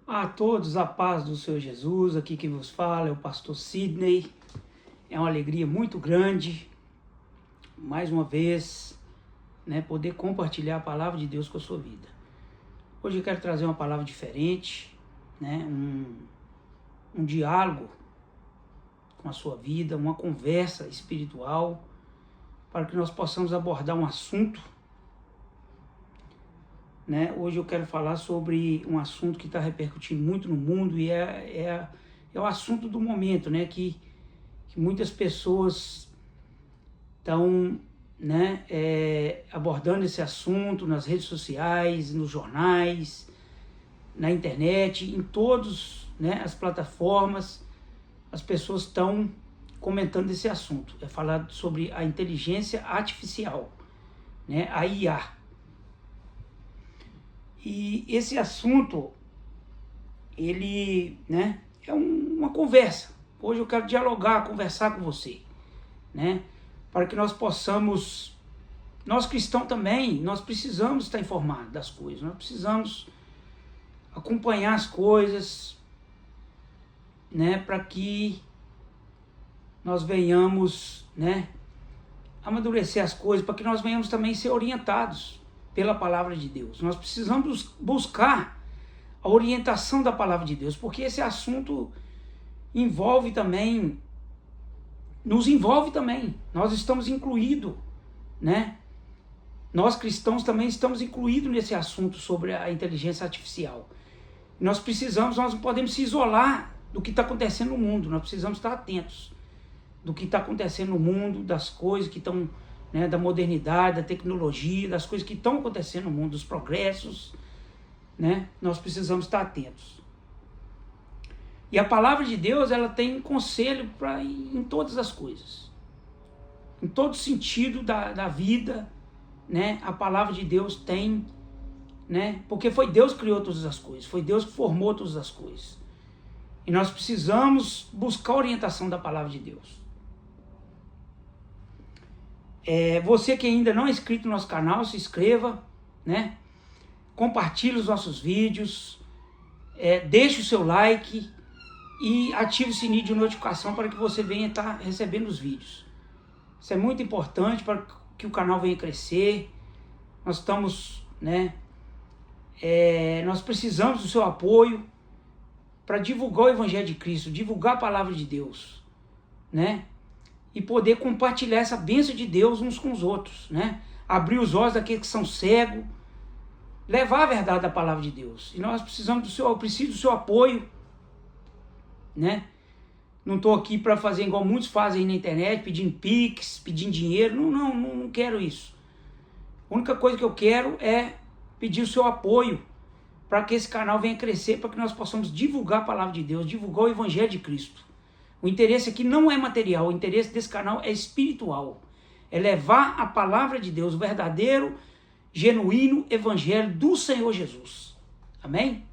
A todos a paz do Senhor Jesus, aqui quem vos fala é o pastor Sidney. É uma alegria muito grande, mais uma vez, poder compartilhar a palavra de Deus com a sua vida. Hoje eu quero trazer uma palavra diferente, um diálogo com a sua vida, uma conversa espiritual, para que nós possamos abordar um assunto. Hoje eu quero falar sobre um assunto que está repercutindo muito no mundo e é o assunto do momento, que muitas pessoas estão abordando esse assunto nas redes sociais, nos jornais, na internet, em todas as plataformas. As pessoas estão comentando esse assunto. É falar sobre a inteligência artificial, a IA. E esse assunto, ele é uma conversa. Hoje eu quero dialogar, conversar com você, para que nós possamos, nós cristãos também, nós precisamos estar informados das coisas, nós precisamos acompanhar as coisas, para que nós venhamos, amadurecer as coisas, para que nós venhamos também ser orientados pela palavra de Deus. Nós precisamos buscar a orientação da palavra de Deus, porque esse assunto nos envolve também. Nós estamos incluídos, Nós cristãos também estamos incluídos nesse assunto sobre a inteligência artificial. Nós não podemos se isolar do que está acontecendo no mundo, nós precisamos estar atentos do que está acontecendo no mundo, das coisas que estão, da modernidade, da tecnologia, das coisas que estão acontecendo no mundo, dos progressos, nós precisamos estar atentos. E a palavra de Deus, ela tem conselho em todas as coisas, em todo sentido da vida, a palavra de Deus tem, porque foi Deus que criou todas as coisas, foi Deus que formou todas as coisas. E nós precisamos buscar a orientação da palavra de Deus. Você que ainda não é inscrito no nosso canal, se inscreva, compartilhe os nossos vídeos, deixe o seu like e ative o sininho de notificação para que você venha estar recebendo os vídeos. Isso é muito importante para que o canal venha crescer. Nós estamos, nós precisamos do seu apoio para divulgar o Evangelho de Cristo, divulgar a palavra de Deus, e poder compartilhar essa bênção de Deus uns com os outros, abrir os olhos daqueles que são cegos, levar a verdade da palavra de Deus. E nós precisamos eu preciso do seu apoio, Não estou aqui para fazer igual muitos fazem aí na internet, pedindo pix, pedindo dinheiro, não quero isso. A única coisa que eu quero é pedir o seu apoio para que esse canal venha crescer, para que nós possamos divulgar a palavra de Deus, divulgar o Evangelho de Cristo. O interesse aqui não é material, o interesse desse canal é espiritual. É levar a palavra de Deus, o verdadeiro, genuíno Evangelho do Senhor Jesus. Amém?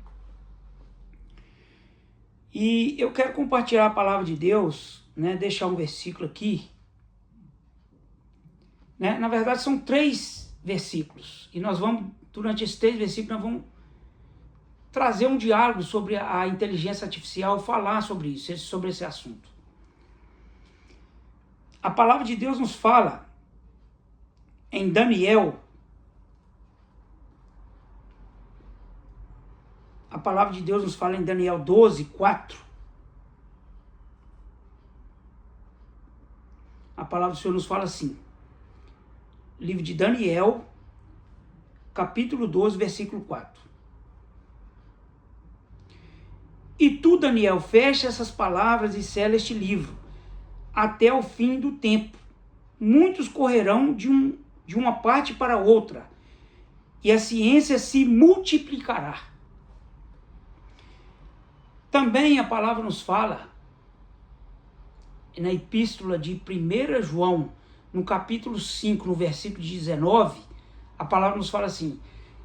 E eu quero compartilhar a palavra de Deus, deixar um versículo aqui. Na verdade são 3 versículos. E nós vamos, durante esses 3 versículos, nós vamos trazer um diálogo sobre a inteligência artificial, falar sobre isso, sobre esse assunto. A palavra de Deus nos fala em Daniel. A palavra de Deus nos fala em Daniel 12, 4. A palavra do Senhor nos fala assim. Livro de Daniel, capítulo 12, versículo 4. E tu, Daniel, fecha essas palavras e sela este livro, até o fim do tempo. Muitos correrão de uma parte para outra, e a ciência se multiplicará. Também a palavra nos fala, na epístola de 1 João, no capítulo 5, no versículo 19, a palavra nos fala assim: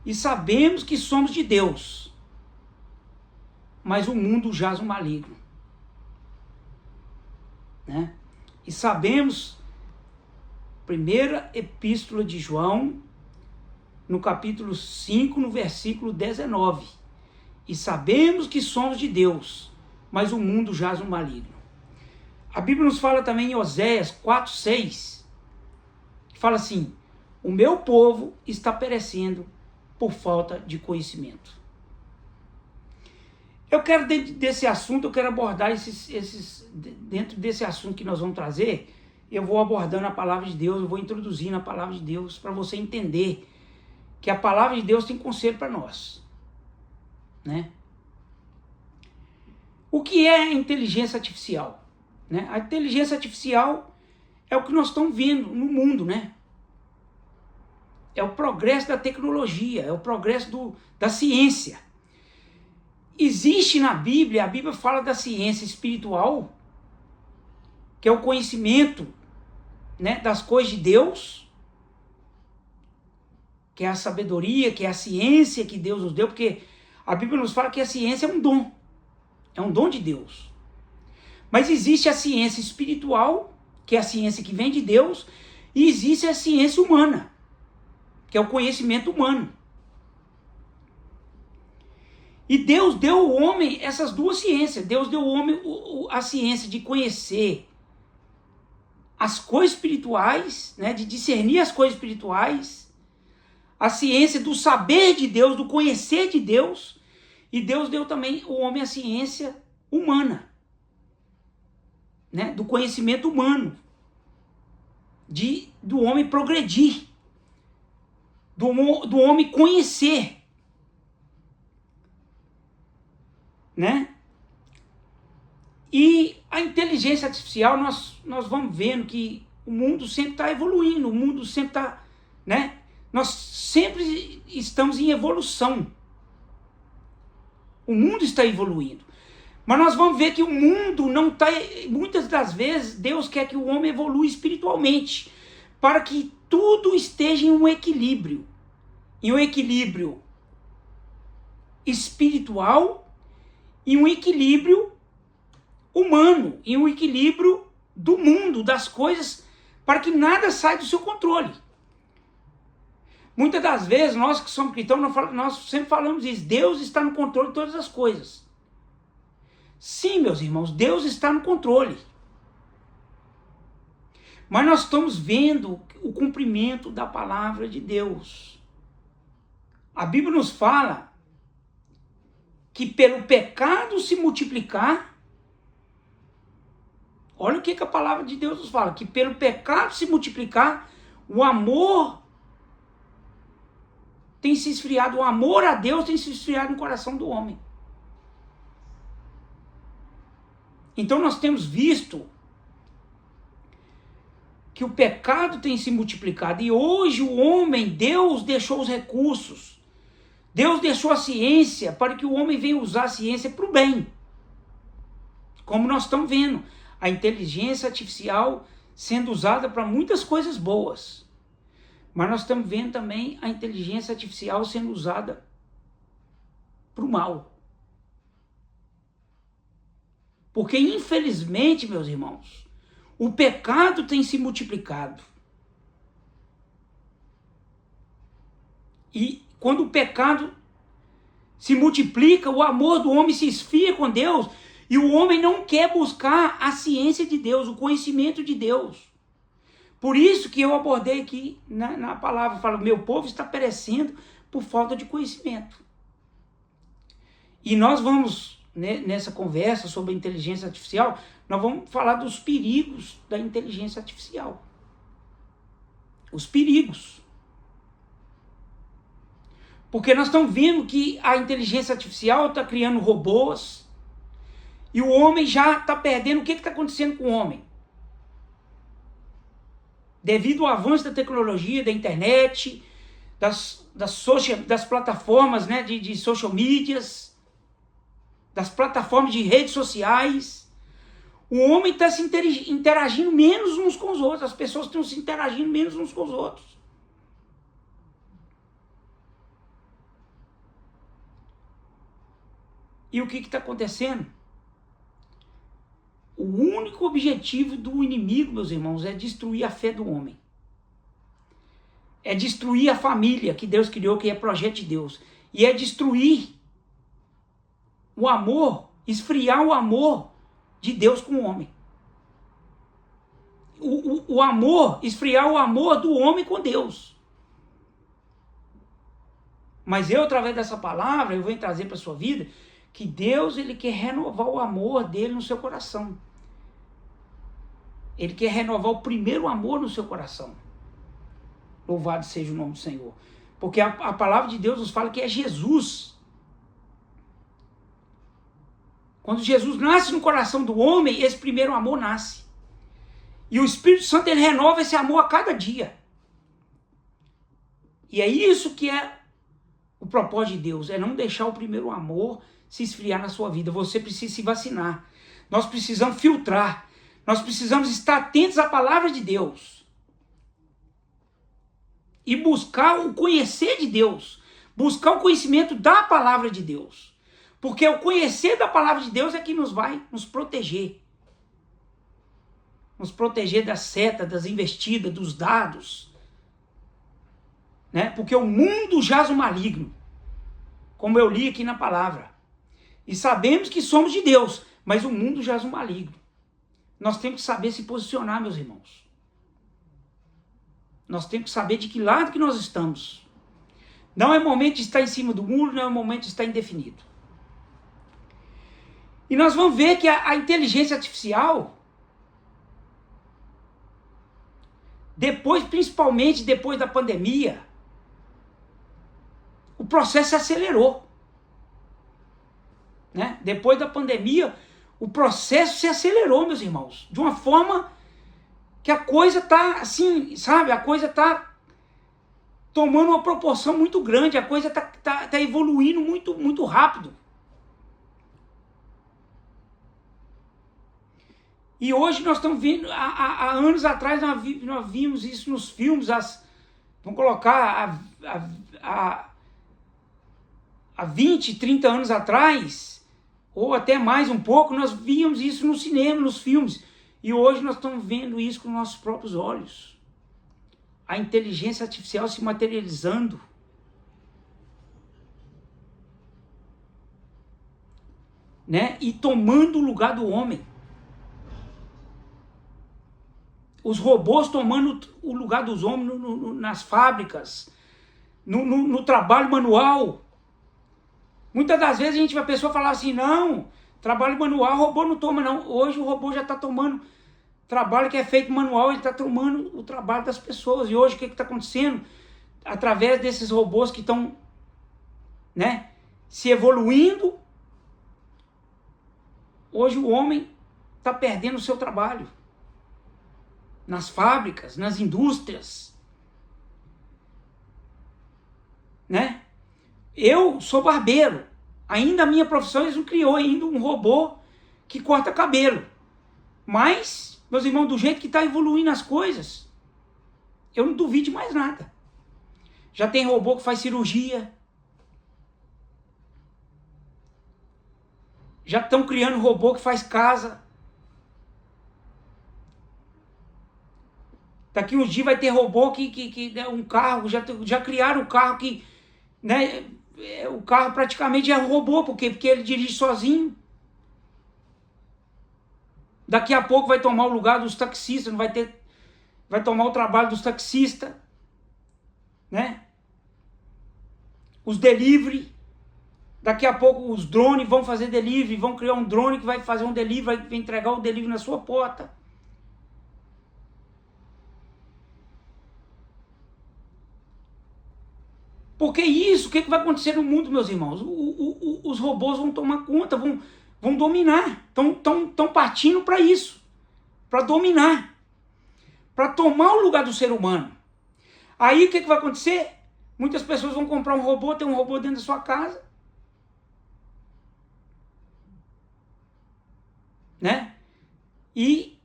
e sabemos que somos de Deus, mas o mundo jaz no maligno. E sabemos, primeira epístola de João, no capítulo 5, no versículo 19. e sabemos que somos de Deus, mas o mundo jaz no maligno. A Bíblia nos fala também em Oséias 4:6, que fala assim: o meu povo está perecendo por falta de conhecimento. Eu quero, dentro desse assunto, eu quero abordar dentro desse assunto que nós vamos trazer, eu vou abordando a palavra de Deus, eu vou introduzindo a palavra de Deus para você entender que a palavra de Deus tem conselho para nós, né? O que é a inteligência artificial? Né? A inteligência artificial é o que nós estamos vendo no mundo, né? É o progresso da tecnologia, é o progresso da ciência. Existe na Bíblia, a Bíblia fala da ciência espiritual, que é o conhecimento, né, das coisas de Deus, que é a sabedoria, que é a ciência que Deus nos deu, porque a Bíblia nos fala que a ciência é um dom de Deus. Mas existe a ciência espiritual, que é a ciência que vem de Deus, e existe a ciência humana, que é o conhecimento humano. E Deus deu ao homem essas duas ciências. Deus deu ao homem a ciência de conhecer as coisas espirituais, né, de discernir as coisas espirituais, a ciência do saber de Deus, do conhecer de Deus, e Deus deu também ao homem a ciência humana, né, do conhecimento humano, do homem progredir, do homem conhecer, né? E a inteligência artificial, nós vamos vendo que o mundo sempre está evoluindo, o mundo sempre está, né? Nós sempre estamos em evolução. O mundo está evoluindo. Mas nós vamos ver que o mundo não está... Muitas das vezes, Deus quer que o homem evolua espiritualmente, para que tudo esteja em um equilíbrio. Em um equilíbrio espiritual, em um equilíbrio humano, em um equilíbrio do mundo, das coisas, para que nada saia do seu controle. Muitas das vezes, nós que somos cristãos, nós sempre falamos isso: Deus está no controle de todas as coisas. Sim, meus irmãos, Deus está no controle. Mas nós estamos vendo o cumprimento da palavra de Deus. A Bíblia nos fala que pelo pecado se multiplicar, olha o que a palavra de Deus nos fala, que pelo pecado se multiplicar, o amor tem se esfriado, o amor a Deus tem se esfriado no coração do homem. Então nós temos visto que o pecado tem se multiplicado, e hoje o homem, Deus deixou os recursos, Deus deixou a ciência para que o homem venha usar a ciência para o bem. Como nós estamos vendo, a inteligência artificial sendo usada para muitas coisas boas. Mas nós estamos vendo também a inteligência artificial sendo usada para o mal. Porque, infelizmente, meus irmãos, o pecado tem se multiplicado. E quando o pecado se multiplica, o amor do homem se esfria com Deus, e o homem não quer buscar a ciência de Deus, o conhecimento de Deus. Por isso que eu abordei aqui na palavra, falo, meu povo está perecendo por falta de conhecimento. E nós vamos, né, nessa conversa sobre a inteligência artificial, nós vamos falar dos perigos da inteligência artificial. Os perigos. Porque nós estamos vendo que a inteligência artificial está criando robôs, e o homem já está perdendo. O que está acontecendo com o homem? Devido ao avanço da tecnologia, da internet, das plataformas, né, de social medias, das plataformas de redes sociais, o homem está se interagindo menos uns com os outros, as pessoas estão se interagindo menos uns com os outros. E o que está acontecendo? O único objetivo do inimigo, meus irmãos, é destruir a fé do homem. É destruir a família que Deus criou, que é projeto de Deus. E é destruir o amor, esfriar o amor de Deus com o homem. O amor, esfriar o amor do homem com Deus. Mas eu, através dessa palavra, eu venho trazer para a sua vida que Deus, ele quer renovar o amor dele no seu coração. Ele quer renovar o primeiro amor no seu coração. Louvado seja o nome do Senhor. Porque a palavra de Deus nos fala que é Jesus. Quando Jesus nasce no coração do homem, esse primeiro amor nasce. E o Espírito Santo, ele renova esse amor a cada dia. E é isso que é o propósito de Deus, é não deixar o primeiro amor se esfriar na sua vida. Você precisa se vacinar. Nós precisamos filtrar. Nós precisamos estar atentos à palavra de Deus. E buscar o conhecer de Deus. Buscar o conhecimento da palavra de Deus. Porque o conhecer da palavra de Deus é que nos vai nos proteger. Nos proteger das setas, das investidas, dos dados. Né? Porque o mundo jaz o maligno, como eu li aqui na palavra. E sabemos que somos de Deus, mas o mundo jaz o maligno. Nós temos que saber se posicionar, meus irmãos. Nós temos que saber de que lado que nós estamos. Não é momento de estar em cima do muro, não é momento de estar indefinido. E nós vamos ver que a inteligência artificial, principalmente depois da pandemia, o processo se acelerou. Né? Depois da pandemia, o processo se acelerou, meus irmãos. De uma forma que a coisa está assim, sabe? A coisa está tomando uma proporção muito grande. A coisa está evoluindo muito, muito rápido. E hoje nós estamos vendo, há anos atrás nós vimos isso nos filmes, vamos colocar há 20, 30 anos atrás, ou até mais um pouco, nós víamos isso no cinema, nos filmes. E hoje nós estamos vendo isso com nossos próprios olhos. A inteligência artificial se materializando. Né? E tomando o lugar do homem. Os robôs tomando o lugar dos homens nas fábricas, no trabalho manual. Muitas das vezes a pessoa fala assim, não, trabalho manual, o robô não toma não. Hoje o robô já está tomando trabalho que é feito manual, ele está tomando o trabalho das pessoas. E hoje o que está acontecendo? Através desses robôs que estão, né, se evoluindo, hoje o homem está perdendo o seu trabalho. Nas fábricas, nas indústrias. Né? Eu sou barbeiro. Ainda a minha profissão, eles não criou ainda um robô que corta cabelo. Mas, meus irmãos, do jeito que está evoluindo as coisas, eu não duvido de mais nada. Já tem robô que faz cirurgia. Já estão criando robô que faz casa. Daqui uns dias vai ter robô que um carro, já criaram um carro que, né, o carro praticamente é um robô, porque ele dirige sozinho. Daqui a pouco vai tomar o lugar dos taxistas, vai tomar o trabalho dos taxistas, né? Os delivery, daqui a pouco os drones vão fazer delivery, vão criar um drone que vai fazer um delivery, vai entregar o delivery na sua porta. Porque isso, o que vai acontecer no mundo, meus irmãos? Os robôs vão tomar conta, vão dominar. Estão partindo para isso. Para dominar. Para tomar o lugar do ser humano. Aí o que vai acontecer? Muitas pessoas vão comprar um robô, ter um robô dentro da sua casa. Né? E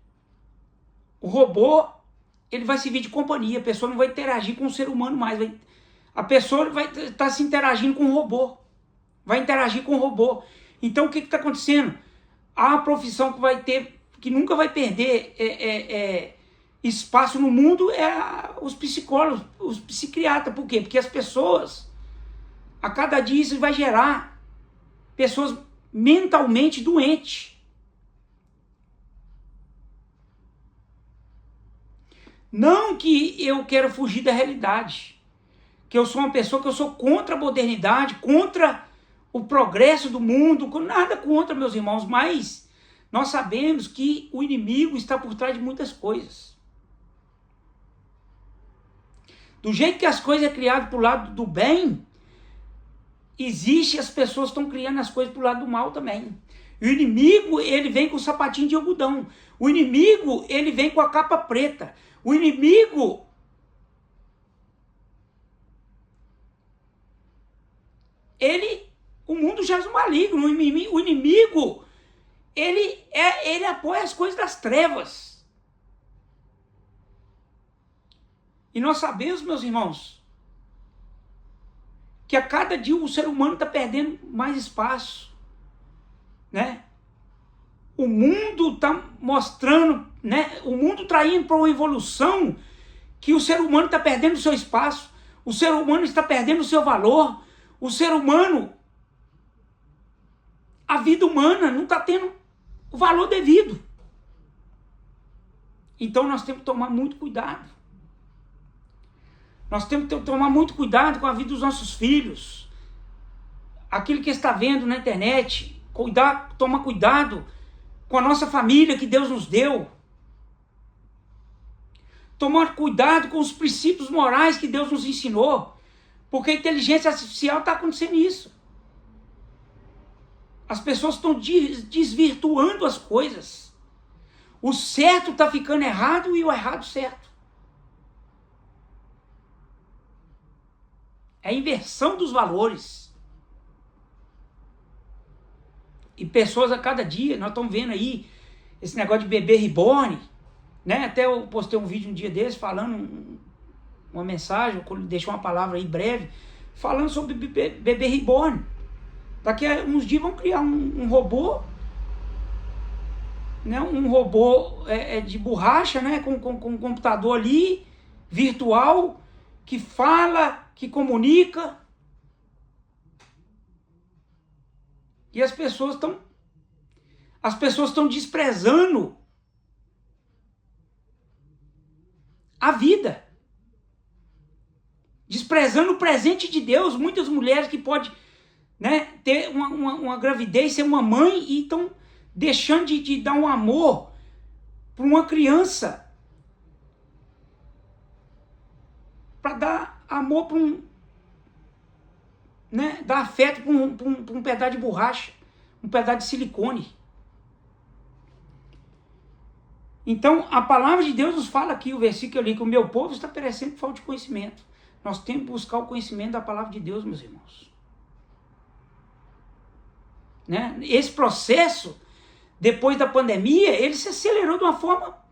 o robô, ele vai servir de companhia. A pessoa não vai interagir com o ser humano mais. A pessoa vai estar se interagindo com o robô. Vai interagir com o robô. Então o que está acontecendo? A profissão que vai ter, que nunca vai perder espaço no mundo é os psicólogos, os psiquiatras. Por quê? Porque as pessoas, a cada dia isso vai gerar pessoas mentalmente doente. Não que eu quero fugir da realidade, que eu sou uma pessoa que eu sou contra a modernidade, contra o progresso do mundo, nada contra, meus irmãos, mas nós sabemos que o inimigo está por trás de muitas coisas. Do jeito que as coisas são criadas para o lado do bem, existe as pessoas que estão criando as coisas para o lado do mal também. E o inimigo, ele vem com o sapatinho de algodão. O inimigo, ele vem com a capa preta. O inimigo, o mundo jaz no maligno. O inimigo, ele apoia as coisas das trevas. E nós sabemos, meus irmãos, que a cada dia o ser humano está perdendo mais espaço, né? O mundo está mostrando, né? O mundo está indo para uma evolução que o ser humano está perdendo o seu espaço, o ser humano está perdendo o seu valor, o ser humano, a vida humana não está tendo o valor devido. Então nós temos que tomar muito cuidado. Nós temos que tomar muito cuidado com a vida dos nossos filhos. Aquilo que está vendo na internet, tomar cuidado com a nossa família que Deus nos deu. Tomar cuidado com os princípios morais que Deus nos ensinou. Porque a inteligência artificial está acontecendo isso. As pessoas estão desvirtuando as coisas. O certo está ficando errado e o errado certo. É a inversão dos valores. E pessoas a cada dia, nós estamos vendo aí esse negócio de bebê reborn, né? Até eu postei um vídeo um dia desse falando uma mensagem, deixei uma palavra aí breve, falando sobre bebê reborn. Daqui a uns dias vão criar um robô, né? Um robô de borracha, né? Com um computador ali, virtual, que fala, que comunica. E as pessoas estão desprezando a vida. Desprezando o presente de Deus. Muitas mulheres que podem, né, ter uma gravidez, ser uma mãe e estão deixando de dar um amor para uma criança. Para dar amor para né, dar afeto para um pedaço de borracha, um pedaço de silicone. Então, a palavra de Deus nos fala aqui, o versículo que eu li, que o meu povo está perecendo por falta de conhecimento. Nós temos que buscar o conhecimento da palavra de Deus, meus irmãos. Né? Esse processo, depois da pandemia, ele se acelerou de uma forma.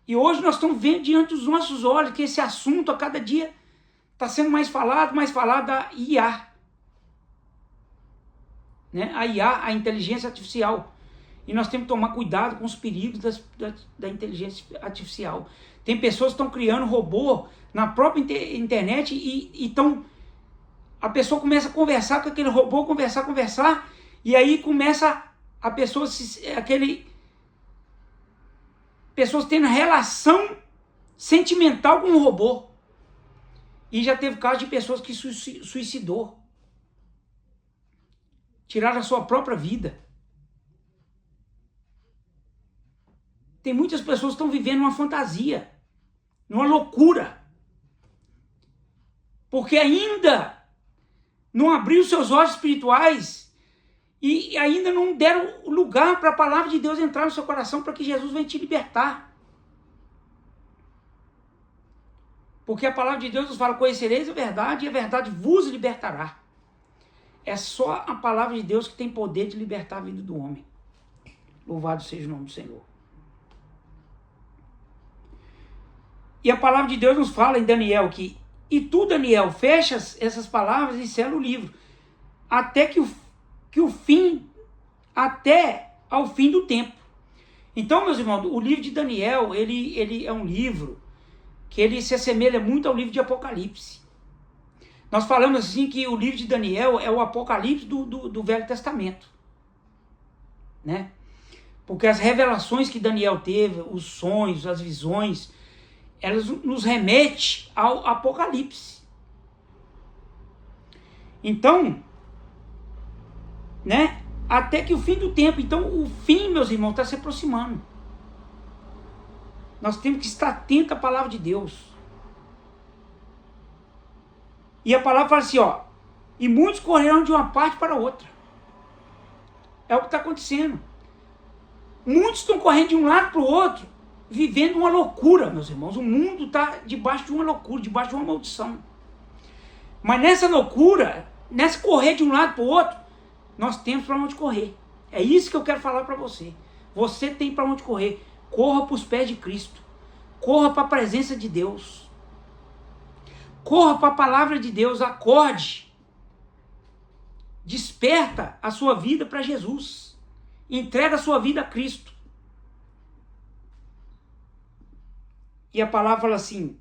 E hoje nós estamos vendo diante dos nossos olhos que esse assunto a cada dia está sendo mais falado da IA. Né? A IA, a inteligência artificial. E nós temos que tomar cuidado com os perigos da inteligência artificial. Tem pessoas que estão criando robô na própria internet e estão... A pessoa começa a conversar com aquele robô, conversar, e aí começa a pessoa... Pessoas tendo relação sentimental com o robô. E já teve caso de pessoas que suicidou. Tiraram a sua própria vida. Tem muitas pessoas que estão vivendo uma fantasia, numa loucura. Porque ainda não abriu seus olhos espirituais e ainda não deram lugar para a palavra de Deus entrar no seu coração para que Jesus venha te libertar. Porque a palavra de Deus nos fala, conhecereis a verdade e a verdade vos libertará. É só a palavra de Deus que tem poder de libertar a vida do homem. Louvado seja o nome do Senhor. E a palavra de Deus nos fala em Daniel que, e tu, Daniel, fechas essas palavras e sela o livro, até ao fim do tempo. Então, meus irmãos, o livro de Daniel, ele é um livro que ele se assemelha muito ao livro de Apocalipse. Nós falamos assim que o livro de Daniel é o Apocalipse do Velho Testamento, né? Porque as revelações que Daniel teve, os sonhos, as visões, elas nos remetem ao Apocalipse. Então, né? Até que o fim do tempo. Então, o fim, meus irmãos, está se aproximando. Nós temos que estar atentos à palavra de Deus. E a palavra fala assim, ó. E muitos correram de uma parte para outra. É o que está acontecendo. Muitos estão correndo de um lado para o outro, vivendo uma loucura, meus irmãos. O mundo está debaixo de uma loucura, debaixo de uma maldição. Mas nessa loucura, nessa correr de um lado para o outro, nós temos para onde correr. É isso que eu quero falar para você. Você tem para onde correr. Corra para os pés de Cristo. Corra para a presença de Deus. Corra para a palavra de Deus. Acorde. Desperta a sua vida para Jesus. Entrega a sua vida a Cristo. E a palavra fala assim,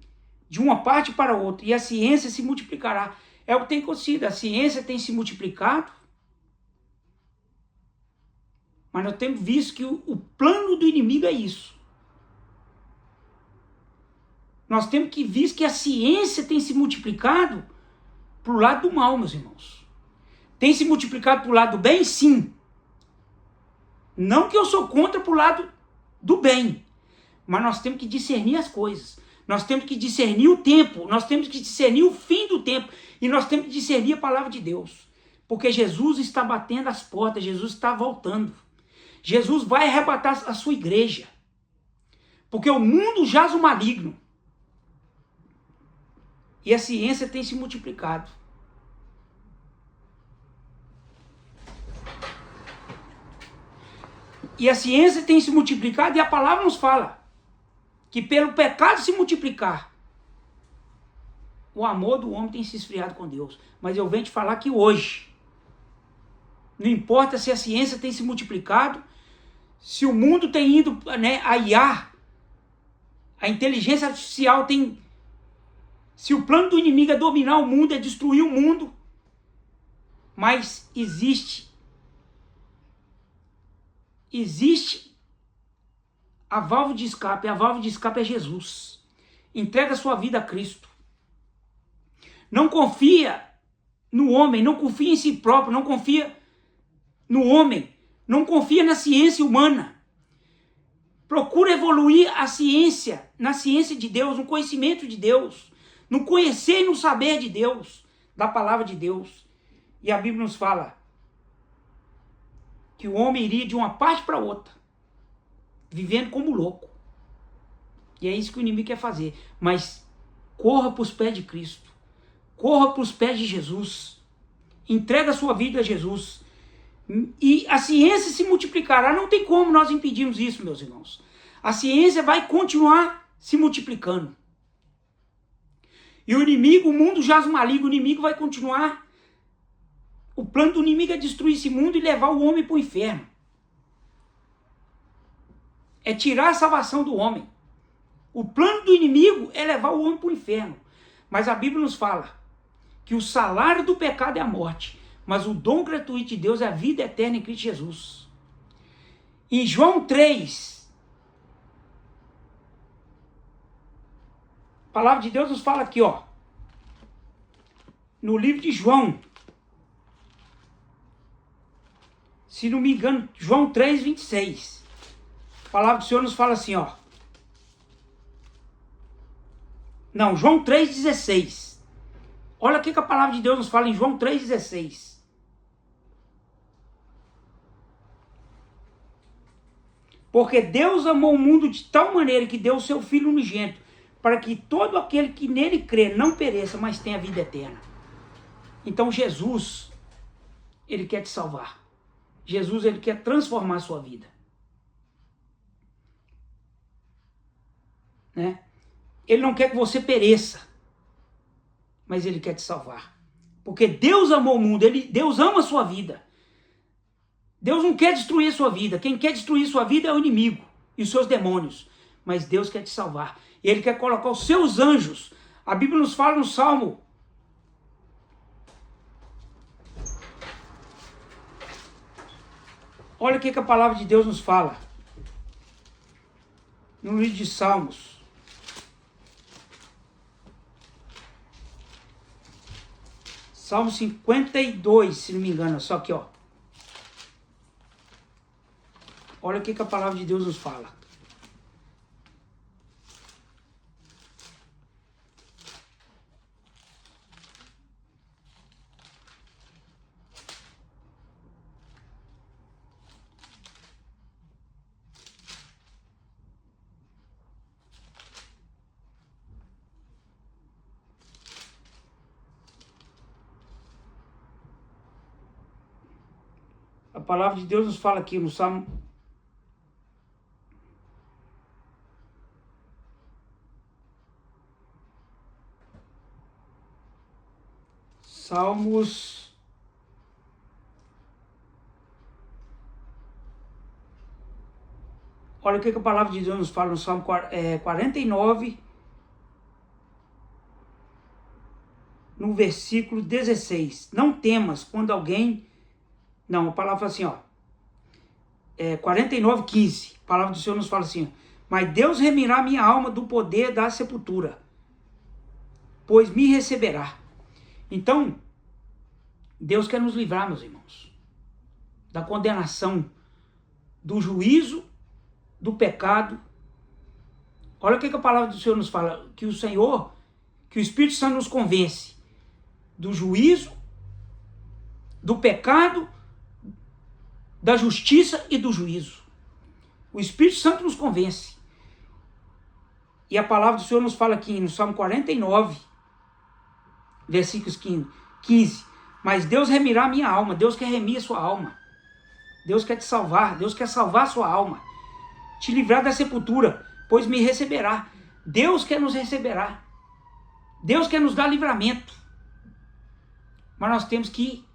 de uma parte para outra, e a ciência se multiplicará. É o que tem acontecido. A ciência tem se multiplicado, mas nós temos visto que o plano do inimigo é isso. Nós temos que visto que a ciência tem se multiplicado para o lado do mal, meus irmãos. Tem se multiplicado para o lado do bem? Sim. Não que eu sou contra para o lado do bem, mas nós temos que discernir as coisas. Nós temos que discernir o tempo, nós temos que discernir o fim do tempo, e nós temos que discernir a palavra de Deus. Porque Jesus está batendo as portas, Jesus está voltando. Jesus vai arrebatar a sua igreja. Porque o mundo jaz o maligno. E a ciência tem se multiplicado. E a ciência tem se multiplicado, e a palavra nos fala que pelo pecado se multiplicar, o amor do homem tem se esfriado com Deus. Mas eu venho te falar que hoje, não importa se a ciência tem se multiplicado, se o mundo tem ido, né, a IA, a inteligência artificial tem... Se o plano do inimigo é dominar o mundo, é destruir o mundo, mas existe a válvula de escape. A válvula de escape é Jesus. Entrega a sua vida a Cristo. Não confia no homem, não confia em si próprio, não confia no homem, não confia na ciência humana. Procura evoluir a ciência, na ciência de Deus, no conhecimento de Deus, no conhecer e no saber de Deus, da palavra de Deus. E a Bíblia nos fala que o homem iria de uma parte para outra, vivendo como louco. E é isso que o inimigo quer fazer. Mas corra para os pés de Cristo. Corra para os pés de Jesus. Entrega a sua vida a Jesus. E a ciência se multiplicará. Não tem como nós impedirmos isso, meus irmãos. A ciência vai continuar se multiplicando. E o inimigo, o mundo jaz o maligno, o inimigo vai continuar. O plano do inimigo é destruir esse mundo e levar o homem para o inferno. É tirar a salvação do homem. O plano do inimigo é levar o homem para o inferno. Mas a Bíblia nos fala que o salário do pecado é a morte, mas o dom gratuito de Deus é a vida eterna em Cristo Jesus. Em João 3, a palavra de Deus nos fala aqui, ó, no livro de João, se não me engano, João 3, 26. A palavra do Senhor nos fala assim, ó. Não, João 3, 16. Olha o que a palavra de Deus nos fala em João 3, 16. Porque Deus amou o mundo de tal maneira que deu o seu Filho unigênito, para que todo aquele que nele crê não pereça, mas tenha vida eterna. Então Jesus, ele quer te salvar. Jesus, ele quer transformar a sua vida. Né? Ele não quer que você pereça, mas ele quer te salvar. Porque Deus amou o mundo, Deus ama a sua vida. Deus não quer destruir a sua vida. Quem quer destruir a sua vida é o inimigo e os seus demônios. Mas Deus quer te salvar. E ele quer colocar os seus anjos. A Bíblia nos fala no Salmo Olha o que a palavra de Deus nos fala. No livro de Salmos. Salmo 52, se não me engano. Só aqui, ó. Olha o que a palavra de Deus nos fala. A palavra de Deus nos fala aqui no Salmo. Salmos. Olha o que a palavra de Deus nos fala no Salmo 49, no versículo 16. Não temas quando alguém... Não, a palavra fala assim, ó. 49, 15. A palavra do Senhor nos fala assim, ó. Mas Deus remirá minha alma do poder da sepultura, pois me receberá. Então, Deus quer nos livrar, meus irmãos, da condenação, do juízo, do pecado. Olha o que a palavra do Senhor nos fala, que o Senhor, que o Espírito Santo nos convence do juízo, do pecado, da justiça e do juízo. O Espírito Santo nos convence. E a palavra do Senhor nos fala aqui no Salmo 49, versículos 15. Mas Deus remirá a minha alma. Deus quer remir a sua alma. Deus quer te salvar. Deus quer salvar a sua alma. Te livrar da sepultura, pois me receberá. Deus quer nos receberá. Deus quer nos dar livramento. Mas nós temos que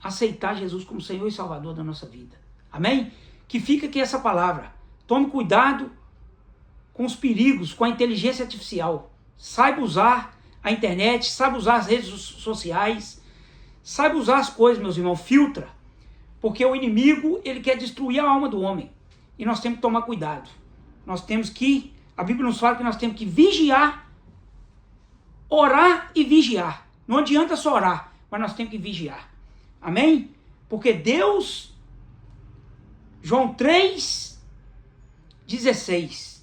aceitar Jesus como Senhor e Salvador da nossa vida. Amém? Que fica aqui essa palavra. Tome cuidado com os perigos, com a inteligência artificial. Saiba usar a internet, saiba usar as redes sociais, saiba usar as coisas, meus irmãos. Filtra. Porque o inimigo, ele quer destruir a alma do homem. E nós temos que tomar cuidado. Nós temos que, a Bíblia nos fala que nós temos que vigiar, orar e vigiar. Não adianta só orar, mas nós temos que vigiar. Amém? Porque Deus, João 3,16,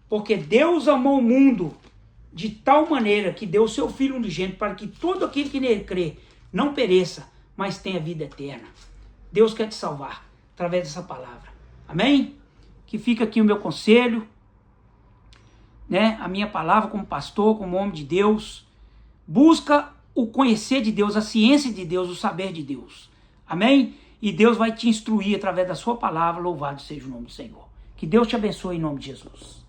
porque Deus amou o mundo de tal maneira que deu o seu Filho unigênito para que todo aquele que nele crê não pereça, mas tenha vida eterna. Deus quer te salvar através dessa palavra. Amém? Que fica aqui o meu conselho, né? A minha palavra como pastor, como homem de Deus. Busca o conhecer de Deus, a ciência de Deus, o saber de Deus. Amém? E Deus vai te instruir através da sua palavra. Louvado seja o nome do Senhor. Que Deus te abençoe em nome de Jesus.